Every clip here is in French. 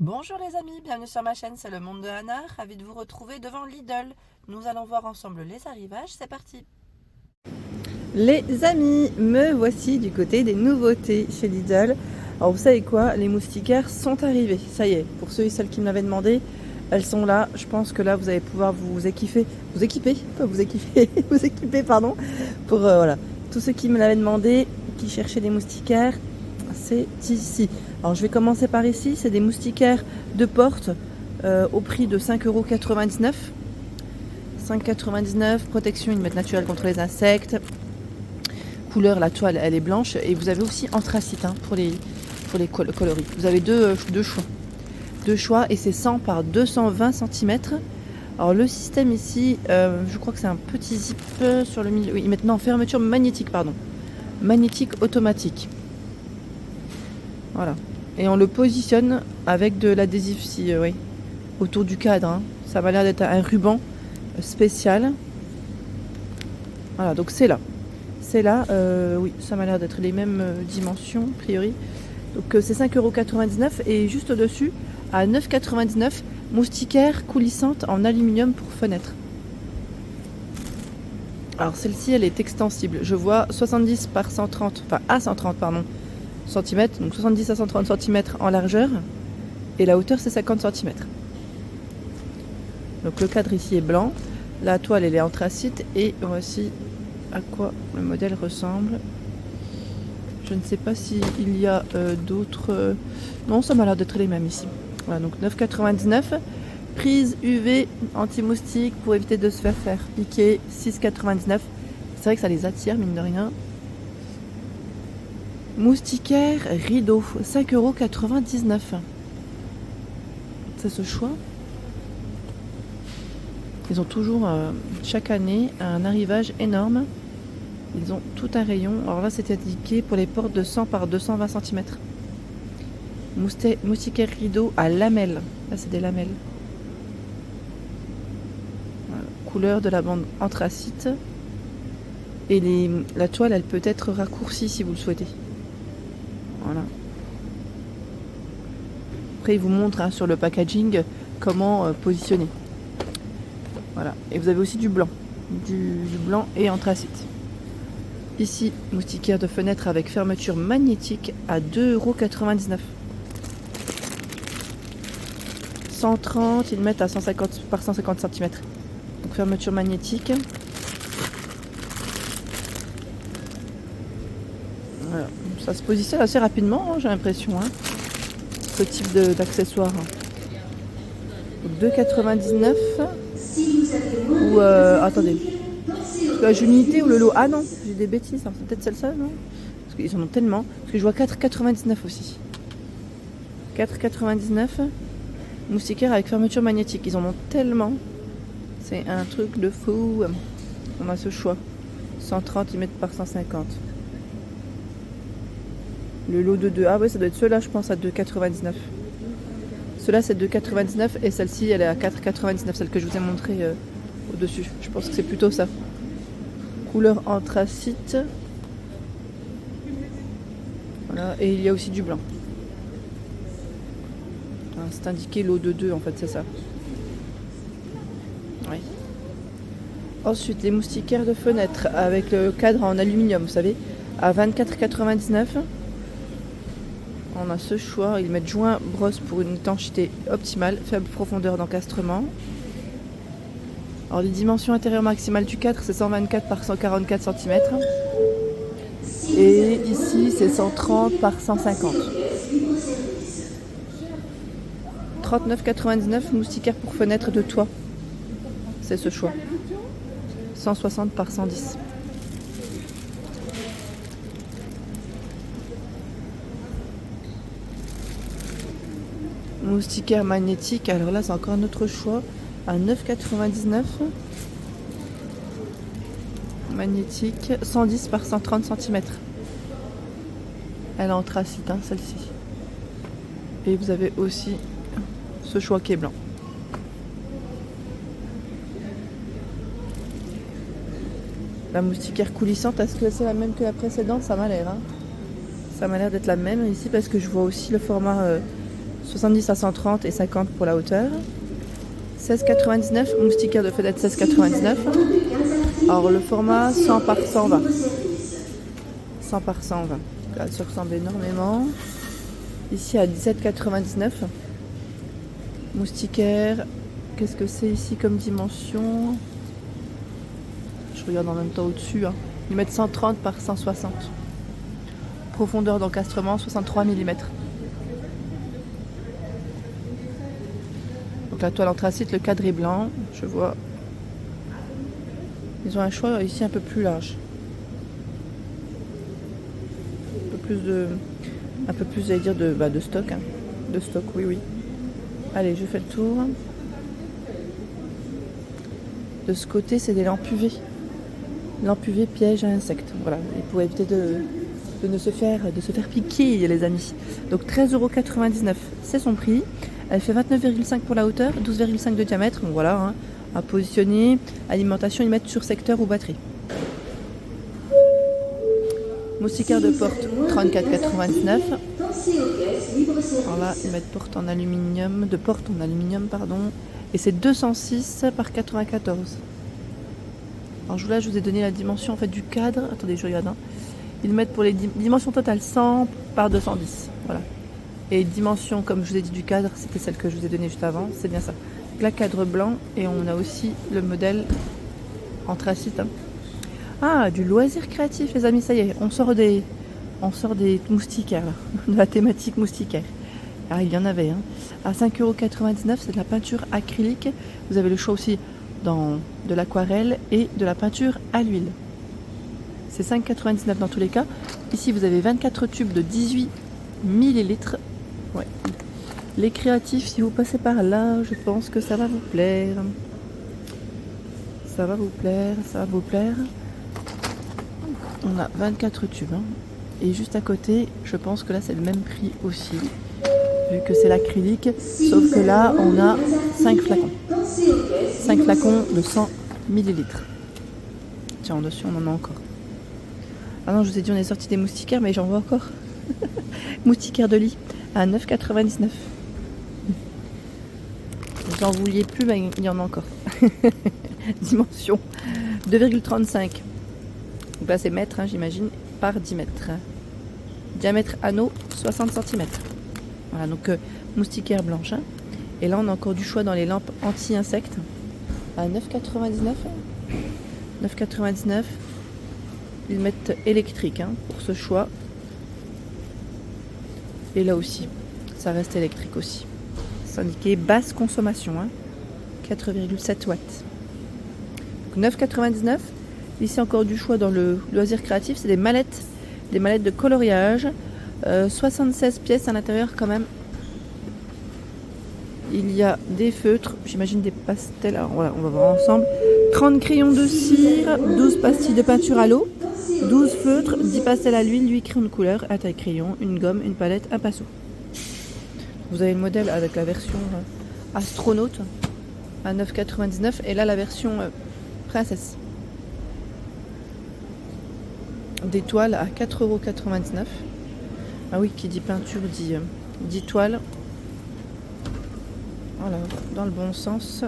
Bonjour les amis, bienvenue sur ma chaîne, c'est le monde de Hannah, ravi de vous retrouver devant Lidl. Nous allons voir ensemble les arrivages, c'est parti. Les amis, me voici du côté des nouveautés chez Lidl. Alors vous savez quoi, les moustiquaires sont arrivés, ça y est, pour ceux et celles qui me l'avaient demandé, elles sont là. Je pense que là vous allez pouvoir vous équiper, pardon, pour voilà, tous ceux qui me l'avaient demandé, qui cherchaient des moustiquaires, c'est ici. Alors je vais commencer par ici, c'est des moustiquaires de porte au prix de 5,99 €. 5,99 €, protection, une mètre naturelle contre les insectes. Couleur, la toile elle est blanche et vous avez aussi anthracite pour les coloris. Vous avez deux choix et c'est 100 par 220 cm. Alors le système ici, je crois que c'est un petit zip sur le milieu. Oui, maintenant fermeture magnétique, pardon. Magnétique automatique. Voilà. Et on le positionne avec de l'adhésif oui, autour du cadre. Ça va l'air d'être un ruban spécial. Voilà, donc c'est là. C'est là, oui, ça m'a l'air d'être les mêmes dimensions, a priori. Donc c'est 5,99 € et juste au-dessus, à 9,99 €, moustiquaire coulissante en aluminium pour fenêtre. Alors celle-ci, elle est extensible. Je vois 70 par 130, enfin à 130, pardon, cm, donc 70 à 130 cm en largeur. Et la hauteur, c'est 50 cm. Donc le cadre ici est blanc. La toile, elle est anthracite. Et voici à quoi le modèle ressemble. Je ne sais pas s'il y a d'autres... Non, ça m'a l'air d'être les mêmes ici. Voilà, donc 9,99 €. Prise UV anti-moustique pour éviter de se faire piquer, 6,99 €. C'est vrai que ça les attire, mine de rien. Moustiquaire rideau, 5,99 €. C'est ce choix. Ils ont toujours, chaque année, un arrivage énorme. Ils ont tout un rayon. Alors là, c'est indiqué pour les portes de 100 par 220 cm. Moustiquaire rideau à lamelles. Là, c'est des lamelles. Voilà. Couleur de la bande anthracite. Et la toile, elle peut être raccourcie si vous le souhaitez. Voilà. Après, il vous montre sur le packaging comment positionner. Voilà. Et vous avez aussi du blanc. Du blanc et anthracite. Ici, moustiquaire de fenêtre avec fermeture magnétique à 2,99 €. 130, ils mettent à 150 par 150 cm. Donc fermeture magnétique. Voilà. Ça se positionne assez rapidement, j'ai l'impression, ce type d'accessoire. 2,99 €. Ou attendez. J'ai une unité ou le lot. Ah non, j'ai des bêtises, c'est peut-être celle-là, non? Parce qu'ils en ont tellement. Parce que je vois 4,99 € aussi. 4,99 €. Moustiquaire avec fermeture magnétique. Ils en ont tellement. C'est un truc de fou. On a ce choix. 130 mm par 150. Le lot de 2. Ah ouais, ça doit être ceux-là, je pense, à 2,99 €. Ceux-là, c'est 2,99 € et celle-ci, elle est à 4,99 €, celle que je vous ai montrée au-dessus. Je pense que c'est plutôt ça. Couleur anthracite. Voilà, et il y a aussi du blanc. C'est indiqué lot de 2, en fait, c'est ça. Oui. Ensuite, les moustiquaires de fenêtre avec le cadre en aluminium, vous savez, à 24,99 €. On a ce choix. Ils mettent joint brosse pour une étanchéité optimale, faible profondeur d'encastrement. Alors les dimensions intérieures maximales du cadre, c'est 124 par 144 cm. Et ici, c'est 130 par 150. 39,99 €, moustiquaire pour fenêtre de toit. C'est ce choix. 160 par 110. Moustiquaire magnétique, alors là, c'est encore un autre choix. À 9,99 €. Magnétique, 110 par 130 cm. Elle est anthracite, celle-ci. Et vous avez aussi ce choix qui est blanc. La moustiquaire coulissante, est-ce que c'est la même que la précédente? Ça m'a l'air. Ça m'a l'air d'être la même ici parce que je vois aussi le format 70 à 130 et 50 pour la hauteur. 16,99, moustiquaire de fenêtre 16,99. Alors le format 100 par 120. 100 par 120. Là, ça ressemble énormément. Ici à 17,99. Moustiquaire. Qu'est-ce que c'est ici comme dimension? Je regarde en même temps au-dessus. Hein. Ils mettent 130 par 160. Profondeur d'encastrement 63 mm. Donc la toile anthracite, le cadre est blanc. Je vois. Ils ont un choix ici un peu plus large. Un peu plus, j'allais dire, de stock. Hein. De stock, oui, oui. Allez, je fais le tour. De ce côté, c'est des lampes UV. Lampes UV piège à insectes. Voilà, et pour éviter de se faire piquer, les amis. Donc 13,99 €, c'est son prix. Elle fait 29,5 pour la hauteur, 12,5 de diamètre. Donc voilà, hein, à positionner. Alimentation, ils mettent sur secteur ou batterie. Moustiquaire de porte, 34,99 €. Alors là, ils mettent porte en aluminium, pardon. Et c'est 206 par 94. Alors là, je vous ai donné la dimension en fait du cadre. Attendez, je regarde. Hein. Ils mettent pour les dimensions totales 100 par 210. Voilà. Et dimension, comme je vous ai dit, du cadre, c'était celle que je vous ai donnée juste avant. C'est bien ça. La cadre blanc et on a aussi le modèle anthracite. Hein. Ah, du loisir créatif, les amis, ça y est, on sort des moustiquaires, là, de la thématique moustiquaire. Alors, il y en avait, hein. À 5,99 €, c'est de la peinture acrylique. Vous avez le choix aussi de l'aquarelle et de la peinture à l'huile. C'est 5,99 € dans tous les cas. Ici, vous avez 24 tubes de 18 ml. Ouais. Les créatifs, si vous passez par là, je pense que ça va vous plaire. Ça va vous plaire. On a 24 tubes. Hein. Et juste à côté, je pense que là, c'est le même prix aussi. Vu que c'est l'acrylique. Sauf que là, on a 5 flacons. 5 flacons de 100 ml. Tiens, en dessus, on en a encore. Ah non, je vous ai dit, on est sorti des moustiquaires, mais j'en vois encore. Moustiquaire de lit à 9,99 €. J'en vouliez plus, mais il y en a encore. Dimension 2,35. Donc là, c'est mètres, hein, j'imagine, par 10 mètres. Diamètre anneau 60 cm. Voilà, donc moustiquaire blanche. Hein. Et là, on a encore du choix dans les lampes anti-insectes à 9,99 €. 9,99 €. Ils mettent électrique hein, pour ce choix. Et là aussi, ça reste électrique aussi. C'est indiqué basse consommation, hein, 4,7 watts. Donc 9,99 €. Ici encore du choix dans le loisir créatif, c'est des mallettes de coloriage. 76 pièces à l'intérieur quand même. Il y a des feutres, j'imagine des pastels. Alors voilà, on va voir ensemble. 30 crayons de cire, 12 pastilles de peinture à l'eau, 12 feutres, 10 pastels à l'huile, 8 crayons de couleur, un taille-crayon, une gomme, une palette, un pinceau. Vous avez le modèle avec la version astronaute à 9,99 € et là la version princesse. Des toiles à 4,99 €. Ah oui, qui dit peinture dit toile. Voilà, dans le bon sens.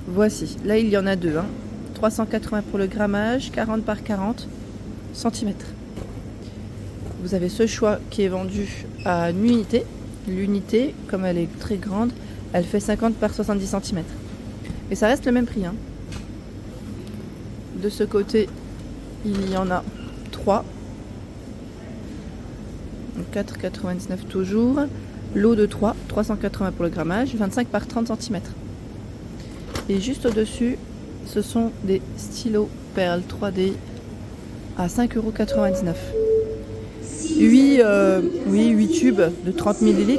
Voici. Là, il y en a deux. Hein. 380 pour le grammage, 40 par 40 cm. Vous avez ce choix qui est vendu à une unité. L'unité, comme elle est très grande, elle fait 50 par 70 cm. Et ça reste le même prix. Hein. De ce côté, il y en a 3. 4,99 € toujours. Lot de 3, 380 pour le grammage, 25 par 30 cm. Et juste au-dessus, ce sont des stylos perles 3D à 5,99 €. 8 tubes de 30 ml.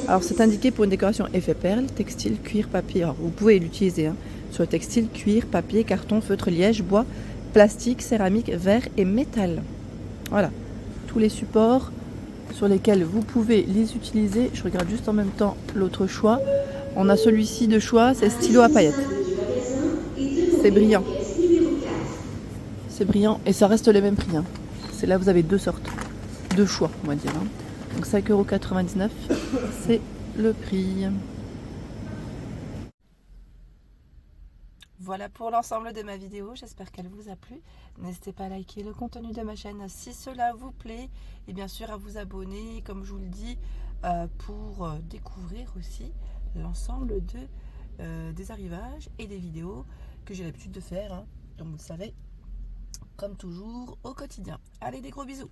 Alors c'est indiqué pour une décoration effet perle, textile, cuir, papier. Alors, vous pouvez l'utiliser hein, sur le textile, cuir, papier, carton, feutre, liège, bois, plastique, céramique, verre et métal. Voilà, tous les supports sur lesquels vous pouvez les utiliser. Je regarde juste en même temps l'autre choix. On a celui-ci de choix, c'est stylo à paillettes. C'est brillant. C'est brillant et ça reste les mêmes prix. Hein. C'est là vous avez deux sortes, deux choix on va dire. Hein. Donc 5,99 €, c'est le prix. Voilà pour l'ensemble de ma vidéo, j'espère qu'elle vous a plu. N'hésitez pas à liker le contenu de ma chaîne si cela vous plaît et bien sûr à vous abonner, comme je vous le dis, pour découvrir aussi l'ensemble des arrivages et des vidéos que j'ai l'habitude de faire, hein. Donc vous le savez, comme toujours, au quotidien. Allez, des gros bisous!